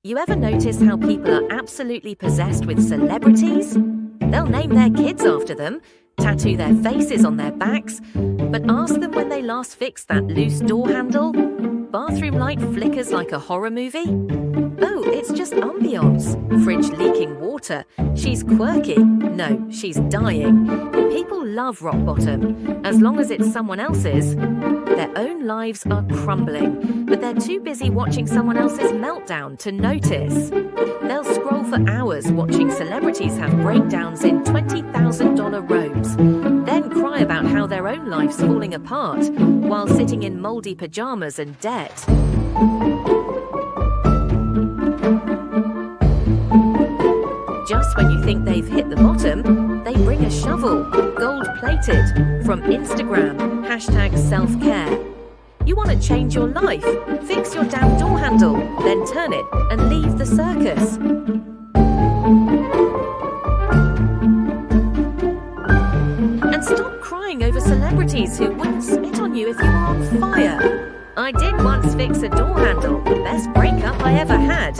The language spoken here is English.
You ever notice how people are absolutely possessed with celebrities? They'll name their kids after them, tattoo their faces on their backs, but ask them when they last fixed that loose door handle. Bathroom light flickers like a horror movie. Oh, it's just ambiance. Fridge leaking water. She's quirky. No, she's dying. People love rock bottom, as long as it's someone else's. Their own lives are crumbling, but they're too busy watching someone else's meltdown to notice. They'll scroll for hours watching celebrities have breakdowns in $20,000 robes, then cry about how their own life's falling apart while sitting in moldy pajamas and debt. Just when you think they've hit the bottom, they bring a shovel, gold-plated, from Instagram, #self-care. You want to change your life? Fix your damn door handle, then turn it and leave the circus. And stop crying over celebrities who wouldn't spit on you if you were on fire. I did once fix a door handle, best breakup I ever had.